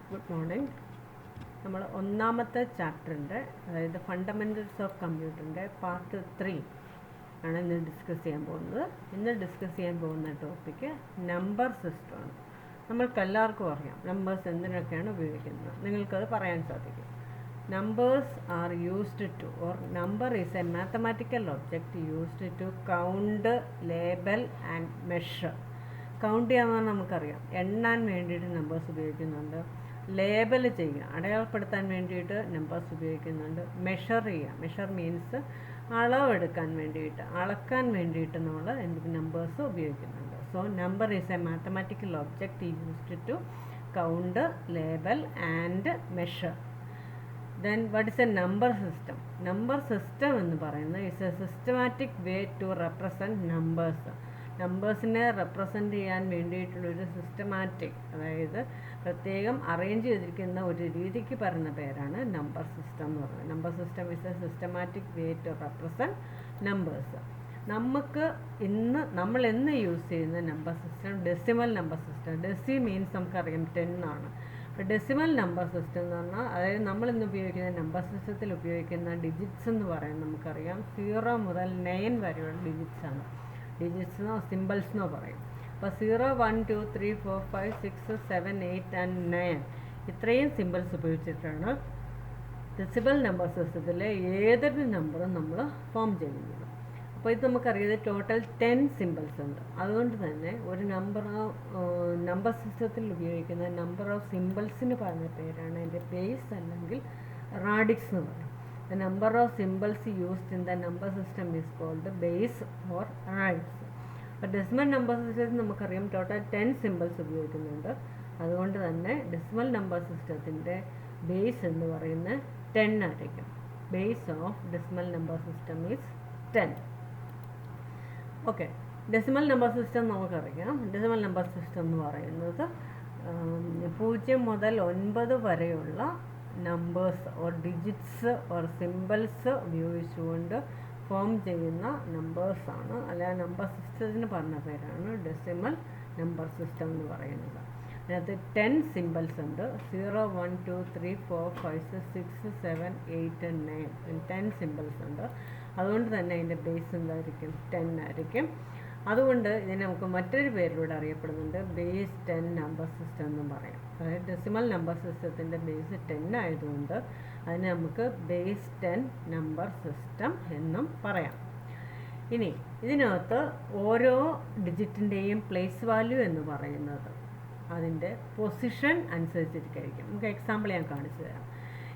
Good morning. നമ്മൾ ഒന്നാമത്തെ ചാപ്റ്ററിൻ്റെ, അതായത് ഫണ്ടമെൻറ്റൽസ് ഓഫ് കമ്പ്യൂട്ടറിൻ്റെ പാർട്ട് 3 ആണ് ഇന്ന് ഡിസ്കസ് ചെയ്യാൻ പോകുന്നത്. ഇന്ന് ഡിസ്കസ് ചെയ്യാൻ പോകുന്ന ടോപ്പിക്ക് നമ്പർ സിസ്റ്റമാണ്. നമ്മൾക്കെല്ലാവർക്കും അറിയാം നമ്പേഴ്സ് എന്തിനൊക്കെയാണ് ഉപയോഗിക്കുന്നത്. നിങ്ങൾക്കത് പറയാൻ സാധിക്കും. Numbers are used to, or number is a mathematical object used to count, label and measure. Count ചെയ്യാമെന്ന് നമുക്കറിയാം, എണ്ണാൻ വേണ്ടിയിട്ട് നമ്പേഴ്സ് ഉപയോഗിക്കുന്നുണ്ട്. ലേബൽ ചെയ്യുക, അടയാളപ്പെടുത്താൻ വേണ്ടിയിട്ട് നമ്പേഴ്സ് ഉപയോഗിക്കുന്നുണ്ട്. മെഷർ ചെയ്യുക, മെഷർ മീൻസ് അളവെടുക്കാൻ വേണ്ടിയിട്ട്, അളക്കാൻ വേണ്ടിയിട്ട് നമ്മൾ നമ്പേഴ്സ് ഉപയോഗിക്കുന്നുണ്ട്. So number is a mathematical object used to count, label and measure. Then what is a number system? Number system എന്ന് പറയുന്നത് it's a systematic way to represent numbers. നമ്പേഴ്സിനെ represent ചെയ്യാൻ വേണ്ടിയിട്ടുള്ളൊരു സിസ്റ്റമാറ്റിക്, അതായത് പ്രത്യേകം അറേഞ്ച് ചെയ്തിരിക്കുന്ന ഒരു രീതിക്ക് പറയുന്ന പേരാണ് നമ്പർ സിസ്റ്റം എന്ന് പറയുന്നത്. Number system is a systematic way to represent numbers. നമ്മൾ ഇന്ന് യൂസ് ചെയ്യുന്ന number system decimal number system. Deci means നമുക്കറിയാം 10 ആണ്. അപ്പോൾ ഡെസിമൽ നമ്പർ സിസ്റ്റം എന്ന് പറഞ്ഞാൽ, അതായത് നമ്മളിന്ന് ഉപയോഗിക്കുന്ന നമ്പർ സിസ്റ്റത്തിൽ ഉപയോഗിക്കുന്ന ഡിജിറ്റ്സ് എന്ന് പറയുന്നത് നമുക്കറിയാം 0 മുതൽ 9 വരെയുള്ള ഡിജിറ്റ്സാണ്. ഡിജിറ്റ്സിനോ സിമ്പിൾസിനോ പറയും. അപ്പോൾ 0, 1, 2, 3, 4, 5, 6, 7, 8 ആൻഡ് 9 ഇത്രയും സിമ്പിൾസ് ഉപയോഗിച്ചിട്ടാണ് ഡെസിമൽ നമ്പർ സിസ്റ്റത്തിലെ ഏതൊരു നമ്പറും നമ്മൾ ഫോം ചെയ്യുന്നത്. അപ്പോൾ ഇത് നമുക്കറിയാം ടോട്ടൽ 10 സിമ്പിൾസ് ഉണ്ട്. അതുകൊണ്ട് തന്നെ ഒരു നമ്പർ സിസ്റ്റത്തിൽ ഉപയോഗിക്കുന്ന നമ്പർ ഓഫ് സിമ്പിൾസിന് പറഞ്ഞ പേരാണ് അതിൻ്റെ ബേസ്, അല്ലെങ്കിൽ റാഡിക്സ് എന്ന് പറയും. The number of symbols used in the number system is called the base or radix. അപ്പോൾ ഡെസിമൽ നമ്പർ സിസ്റ്റത്തിൽ നമുക്കറിയാം ടോട്ടൽ 10 സിമ്പിൾസ് ഉപയോഗിക്കുന്നുണ്ട്. അതുകൊണ്ട് തന്നെ ഡെസിമൽ നമ്പർ സിസ്റ്റത്തിൻ്റെ ബേസ് എന്ന് പറയുന്നത് 10 ആയിരിക്കും. Base of decimal number system is 10. Okay, decimal number system നമുക്കറിയാം. ഡെസിമൽ നമ്പർ സിസ്റ്റം എന്ന് പറയുന്നത് 0 മുതൽ 9 വരെയുള്ള numbers or digits or symbols ഉപയോഗിച്ചുകൊണ്ട് ഫോം ചെയ്യുന്ന നമ്പേഴ്സാണ്. അല്ല, നമ്പർ സിസ്റ്റത്തിന് പറഞ്ഞ പേരാണ് ഡെസിമൽ നമ്പർ സിസ്റ്റം എന്ന് പറയുന്നത്. അതിനകത്ത് 10 സിമ്പിൾസ് ഉണ്ട്. 0, 1, 2, 3, 4, 5, 6, 7, 8, 9 10 സിമ്പിൾസ് ഉണ്ട്. അതുകൊണ്ട് തന്നെ അതിൻ്റെ ബേസ് എന്തായിരിക്കും? 10 ആയിരിക്കും. അതുകൊണ്ട് ഇതിനെ നമുക്ക് മറ്റൊരു പേരിലൂടെ അറിയപ്പെടുന്നുണ്ട്, ബേസ് 10 നമ്പർ സിസ്റ്റം എന്നും പറയാം. അതായത് ഡെസിമൽ നമ്പർ സിസ്റ്റത്തിൻ്റെ ബേസ് 10 ആയതുകൊണ്ട് അതിനെ നമുക്ക് ബേസ് 10 നമ്പർ സിസ്റ്റം എന്നും പറയാം. ഇനി ഇതിനകത്ത് ഓരോ ഡിജിറ്റിൻ്റെയും പ്ലേസ് വാല്യൂ എന്ന് പറയുന്നത് അതിൻ്റെ പൊസിഷൻ അനുസരിച്ചിരിക്കും. നമുക്ക് എക്സാമ്പിൾ ഞാൻ കാണിച്ചു തരാം.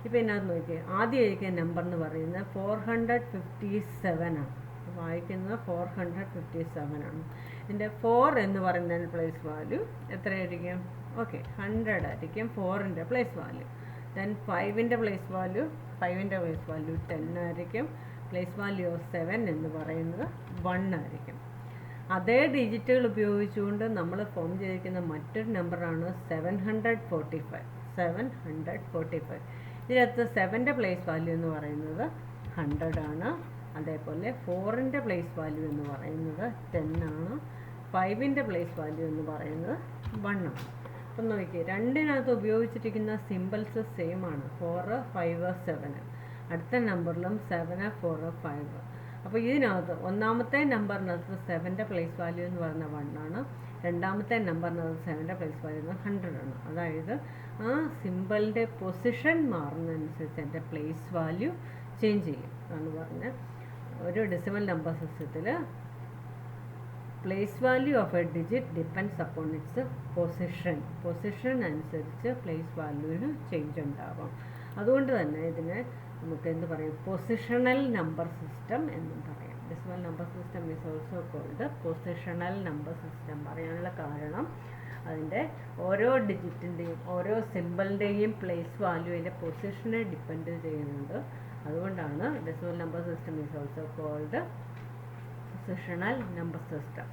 ഇപ്പോൾ ഇതിനകത്ത് നോക്കിയാൽ ആദ്യം ആയിരിക്കുന്ന നമ്പർ എന്ന് പറയുന്നത് 457 ആണ്. വായിക്കുന്നത് 457 ആണ്. ഇതിൻ്റെ 4 എന്ന് പറയുന്നതിന് പ്ലേസ് വാല്യൂ എത്രയായിരിക്കും? ഓക്കെ, 100 ആയിരിക്കും 4ൻ്റെ പ്ലേസ് വാല്യൂ. ദെൻ 5ൻ്റെ പ്ലേസ് വാല്യൂ 10 ആയിരിക്കും. പ്ലേസ് വാല്യൂ ഓഫ് 7 എന്ന് പറയുന്നത് 1 ആയിരിക്കും. അതേ ഡിജിറ്റുകൾ ഉപയോഗിച്ചുകൊണ്ട് നമ്മൾ ഫോം ചെയ്തിരിക്കുന്ന മറ്റൊരു നമ്പറാണ് 745. ഇതിനകത്ത് 7ൻ്റെ പ്ലേസ് വാല്യൂ എന്ന് പറയുന്നത് 100 ആണ്. അതേപോലെ 4ൻ്റെ പ്ലേസ് വാല്യൂ എന്ന് പറയുന്നത് 10 ആണ്. 5ൻ്റെ പ്ലേസ് വാല്യൂ എന്ന് പറയുന്നത് 1 ആണ്. അപ്പം നോക്കിയേ, രണ്ടിനകത്ത് ഉപയോഗിച്ചിരിക്കുന്ന സിമ്പിൾസ് സെയിം ആണ്. 4, 5, 7. അടുത്ത നമ്പറിലും 7, 4, 5. അപ്പോൾ ഇതിനകത്ത് ഒന്നാമത്തെ നമ്പറിനകത്ത് 7ൻ്റെ പ്ലേസ് വാല്യൂ എന്ന് പറയുന്നത് 1 ആണ്. രണ്ടാമത്തെ നമ്പറിനകത്ത് 7ൻ്റെ പ്ലേസ് വാല്യൂ എന്ന് 100 ആണ്. അതായത് ആ സിമ്പിളിൻ്റെ പൊസിഷൻ മാറുന്നതനുസരിച്ച് എൻ്റെ പ്ലേസ് വാല്യൂ ചേഞ്ച് ചെയ്യും എന്നാണ് പറഞ്ഞത്. ഒരു ഡെസിമൽ നമ്പർ സിസ്റ്റത്തിൽ place value of A digit depends upon it's position അനുസരിച്ച് പ്ലേസ് വാല്യൂവിന് ചേഞ്ച് ഉണ്ടാകും. അതുകൊണ്ട് തന്നെ ഇതിനെ നമുക്ക് എന്ത് പറയും? പൊസിഷണൽ നമ്പർ സിസ്റ്റം എന്നും പറയാം. Decimal number system is also called positional number system. പറയാനുള്ള കാരണം അതിൻ്റെ ഓരോ ഡിജിറ്റിൻ്റെയും ഓരോ സിമ്പിളിൻ്റെയും പ്ലേസ് വാല്യൂ അതിൻ്റെ പൊസിഷനെ ഡിപ്പെൻഡ് ചെയ്യുന്നുണ്ട്. അതുകൊണ്ടാണ് decimal number system is also called positional number system.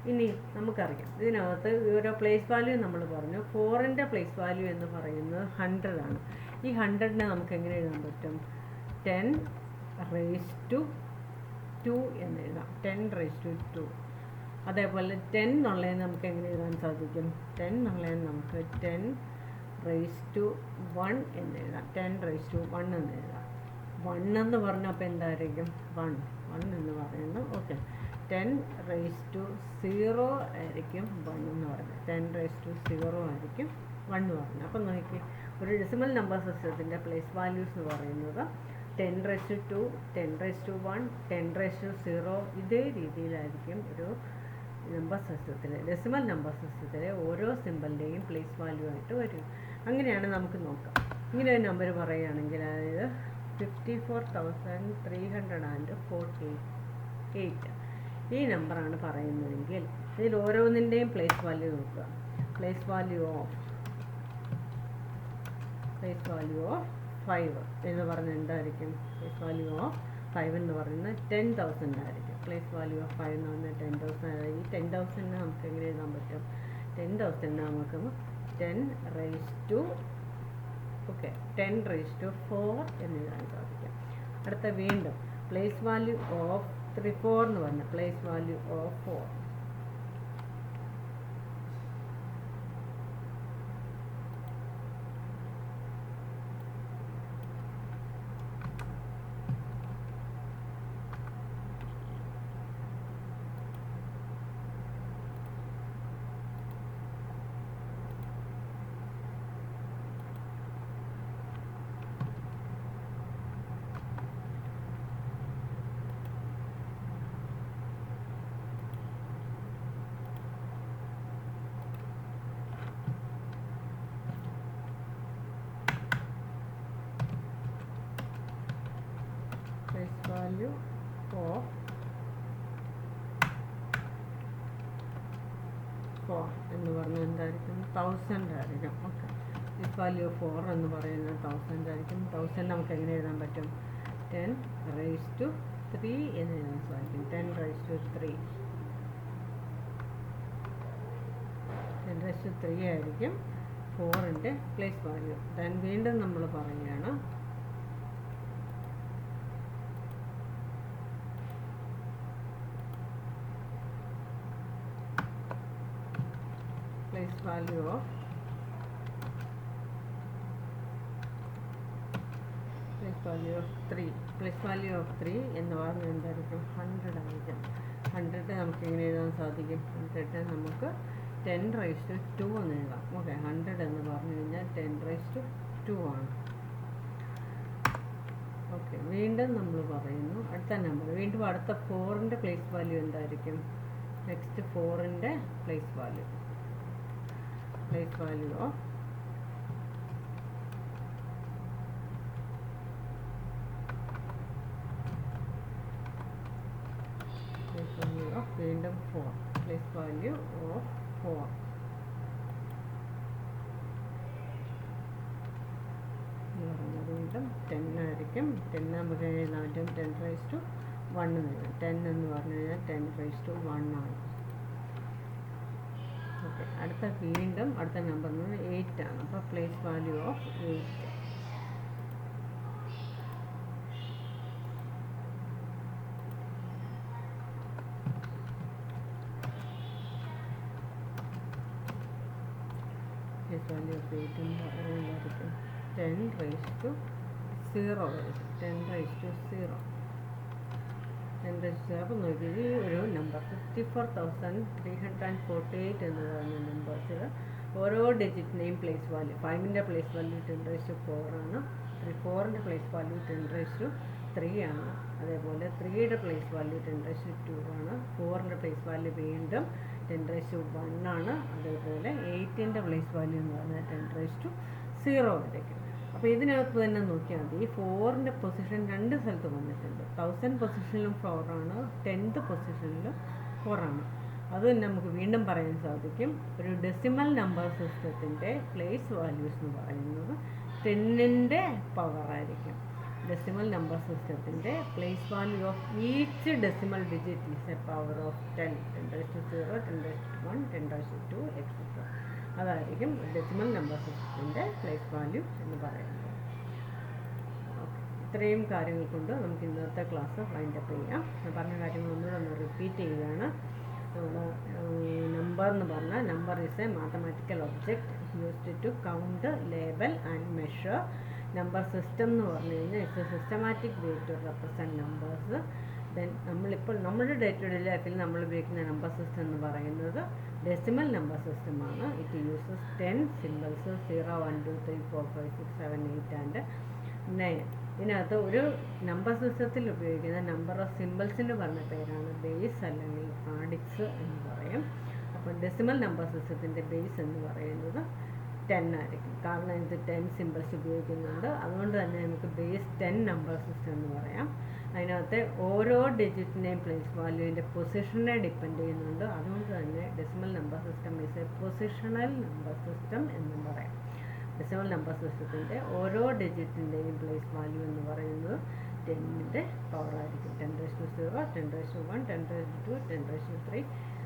ഇനി നമുക്കറിയാം ഇതിനകത്ത് ഓരോ പ്ലേസ് വാല്യൂ നമ്മൾ പറഞ്ഞു. 4ൻ്റെ പ്ലേസ് വാല്യൂ എന്ന് പറയുന്നത് 100 ആണ്. ഈ 100നെ നമുക്ക് എങ്ങനെ എഴുതാൻ പറ്റും? 10 raised to 2 എന്ന് എഴുതാം. 10 raised to 2. അതേപോലെ 10 എന്നുള്ളതിന് നമുക്ക് എങ്ങനെ എഴുതാൻ സാധിക്കും? 10 എന്നുള്ളതിന് നമുക്ക് 10 റേസ് ടു 1 എന്ന് എഴുതാം. 10 റേസ് ടു 1 എന്ന് എഴുതാം. 1 എന്ന് പറഞ്ഞപ്പോൾ എന്തായിരിക്കും? 1 എന്ന് പറയുന്നത്. ഓക്കെ, 10 റേസ് ടു 0 ആയിരിക്കും 1 എന്ന് പറയുന്നത്. 10 റേസ് ടു 0 ആയിരിക്കും 1 എന്ന് പറയുന്നത്. അപ്പം നോക്കി, ഒരു ഡെസിമൽ നമ്പർ സിസ്റ്റത്തിൻ്റെ പ്ലേസ് വാല്യൂസ് എന്ന് പറയുന്നത് 10 raise to 2, 10 raise to 1, 10 raise to 0. ഇതേ രീതിയിലായിരിക്കും ഒരു നമ്പർ സിസ്റ്റത്തിലെ ഡെസിമൽ നമ്പർ സിസ്റ്റത്തിലെ ഓരോ സിമ്പലിൻ്റെയും പ്ലേസ് വാല്യൂ ആയിട്ട് വരും. അങ്ങനെയാണ് നമുക്ക് നോക്കാം. ഇങ്ങനെ ഒരു നമ്പർ പറയുകയാണെങ്കിൽ, അതായത് 54,348 ഈ നമ്പറാണ് പറയുന്നതെങ്കിൽ ഇതിൽ ഓരോന്നിൻ്റെയും പ്ലേസ് വാല്യൂ നോക്കുക. പ്ലേസ് വാല്യൂ ഓഫ് 5 എന്ന് പറഞ്ഞാൽ എന്തായിരിക്കും? പ്ലേസ് വാല്യൂ ഓഫ് 5 എന്ന് പറയുന്നത് 10,000 ആയിരിക്കും. പ്ലേസ് വാല്യൂ ഓഫ് 5 എന്ന് പറഞ്ഞാൽ 10,000. ഈ 10,000 നമുക്ക് എങ്ങനെ എഴുതാൻ പറ്റും? 10,000 നമുക്ക് 10 റേസ് ടു 4 എന്ന് എഴുതാൻ സാധിക്കും. അടുത്ത വീണ്ടും പ്ലേസ് വാല്യൂ ഓഫ് 4 എന്ന് പറഞ്ഞാൽ place value of 4. Value of 4 എന്ന് പറഞ്ഞാൽ എന്തായിരിക്കും? 1000 ആയിരിക്കും. ഓക്കെ, പ്ലേസ് വാല്യൂ ഓഫ് 4 എന്ന് പറയുന്നത് 1000 ആയിരിക്കും. 1000 നമുക്ക് എങ്ങനെ എഴുതാൻ പറ്റും? 10 റേസ് ടു 3 എന്ന് എഴുതാൻ സാധിക്കും. 10 റേസ് ടു 3 ആയിരിക്കും 4ൻ്റെ പ്ലേസ് വാല്യൂ. ദെൻ വീണ്ടും നമ്മൾ പറയുകയാണ് place value of 3. Place value of 3 എന്ന് പറഞ്ഞാൽ എന്തായിരിക്കും? 100 ആയിരിക്കും. 100 നമുക്ക് എങ്ങനെ എഴുതാൻ സാധിക്കും? 100 നമുക്ക് 10 റേസ് ടു 2 എന്ന് എഴുതാം. ഓക്കെ, 100 എന്ന് പറഞ്ഞു കഴിഞ്ഞാൽ 10 റേസ് ടു 2 ആണ്. ഓക്കെ, വീണ്ടും നമ്മൾ പറയുന്നു അടുത്ത നമ്പർ. വീണ്ടും അടുത്ത 4ൻ്റെ പ്ലേസ് വാല്യൂ എന്തായിരിക്കും? നെക്സ്റ്റ് 4ൻ്റെ പ്ലേസ് വാല്യൂ of 4. വീണ്ടും 4. പ്ലേസ് വാല്യൂ ഓഫ് 4 എന്ന് പറയുന്നത് വീണ്ടും 10 ആയിരിക്കും. 10 നമുക്ക് എഴുതാൻ പറ്റും 10 റേസ് ടു 1 എന്ന് എഴുതാം. 10 എന്ന് പറഞ്ഞു കഴിഞ്ഞാൽ 10 റേസ് ടു 1 ആണ്. ഓക്കെ, വീണ്ടും അടുത്ത നമ്പർ 8 ആണ്. അപ്പോൾ place value of 8. Place value of 8 എന്ന് പറയുന്നതായിരിക്കും 10 റേസ് ടു 0 ആയിരിക്കും. 10 റേസ് ടു 0. അപ്പോൾ നോക്കി, ഈ ഒരു നമ്പർ 54,348 എന്ന് പറയുന്ന നമ്പേഴ്സിൽ ഓരോ ഡിജിറ്റിൻ്റെയും പ്ലേസ് വാല്യൂ 5ൻ്റെ പ്ലേസ് വാല്യൂ 10⁻4 ആണ്. 4ൻ്റെ പ്ലേസ് വാല്യൂ 10⁻3 ആണ്. അതേപോലെ 3യുടെ പ്ലേസ് വാല്യൂ 10⁻2 ആണ്. 4ൻ്റെ പ്ലേസ് വാല്യൂ വീണ്ടും 10⁻1 ആണ്. അതേപോലെ 8ൻ്റെ പ്ലേസ് വാല്യൂ എന്ന് പറഞ്ഞാൽ 10⁻0 ആയിരിക്കും. അപ്പോൾ ഇതിനകത്ത് തന്നെ നോക്കിയാൽ മതി, ഈ 4ൻ്റെ പൊസിഷൻ 2 സ്ഥലത്ത് വന്നിട്ടുണ്ട്. 1000 പൊസിഷനിലും 4 ആണ്, 10th പൊസിഷനിലും 4 ആണ്. അത് തന്നെ നമുക്ക് വീണ്ടും പറയാൻ സാധിക്കും. ഒരു ഡെസിമൽ നമ്പർ സിസ്റ്റത്തിൻ്റെ പ്ലേസ് വാല്യൂസ് എന്ന് പറയുന്നത് 10ൻ്റെ പവർ ആയിരിക്കും. ഡെസിമൽ നമ്പർ സിസ്റ്റത്തിൻ്റെ place value of each decimal digit is A power of 10, 10⁻0, 10⁻1, 10⁻2 etcetera. അതായിരിക്കും ഡെസിമൽ നമ്പർ സിസ്റ്റത്തിൻ്റെ പ്ലേസ് വാല്യൂ എന്ന് പറയുന്നത്. ഇത്രയും കാര്യങ്ങൾ കൊണ്ട് നമുക്ക് ഇന്നത്തെ ക്ലാസ് വൈൻഡപ്പ് ചെയ്യാം. ഞാൻ പറഞ്ഞ കാര്യങ്ങളൊന്നുകൂടെ ഒന്ന് റിപ്പീറ്റ് ചെയ്യുകയാണ്. നമ്മൾ നമ്പർ എന്ന് പറഞ്ഞാൽ number is a mathematical object used to count, label and measure. Number system എന്ന് പറഞ്ഞു കഴിഞ്ഞാൽ it's a systematic way to represent numbers. Then നമ്മളിപ്പോൾ നമ്മുടെ ഡേ ടു ഡേ ലൈഫിൽ നമ്മൾ ഉപയോഗിക്കുന്ന നമ്പർ സിസ്റ്റം എന്ന് പറയുന്നത് ഡെസിമൽ നമ്പർ സിസ്റ്റമാണ്. It uses 10 symbols 0, 1, 2, 3, 4, 5, 6, 7, 8 and 9. ഇതിനകത്ത് ഒരു നമ്പർ സിസ്റ്റത്തിൽ ഉപയോഗിക്കുന്ന നമ്പർ ഓഫ് സിമ്പിൾസിന് പറഞ്ഞ പേരാണ് ബേസ് അല്ലെങ്കിൽ റാഡിക്സ് എന്ന് പറയും. അപ്പോൾ ഡെസിമൽ നമ്പർ സിസ്റ്റത്തിൻ്റെ ബേസ് എന്ന് പറയുന്നത് 10 ആയിരിക്കും. കാരണം ഇത് 10 സിമ്പിൾസ് ഉപയോഗിക്കുന്നുണ്ട്. അതുകൊണ്ട് തന്നെ നമുക്ക് ബേസ് 10 നമ്പർ സിസ്റ്റം എന്ന് പറയാം. അതിനകത്തെ ഓരോ ഡിജിറ്റിൻ്റെയും പ്ലേസ് വാല്യൂവിൻ്റെ പൊസിഷനെ ഡിപ്പെൻഡ് ചെയ്യുന്നുണ്ട്. അതുകൊണ്ട് തന്നെ decimal number system is A positional number system എന്നും പറയാം. ഡെസിമൽ നമ്പർ സിസ്റ്റത്തിൻ്റെ ഓരോ ഡിജിറ്റിൻ്റെയും പ്ലേസ് വാല്യൂ എന്ന് പറയുന്നത് 10ൻ്റെ പവറായിരിക്കും. 10⁻0, 10⁻1, 10⁻2, 10⁻3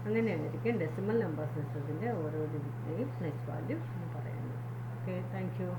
അങ്ങനെയായിരിക്കും ഡെസിമൽ നമ്പർ സിസ്റ്റത്തിൻ്റെ ഓരോ ഡിജിറ്റിൻ്റെയും പ്ലേസ് വാല്യൂ എന്ന് പറയുന്നത്. Okay, thank you.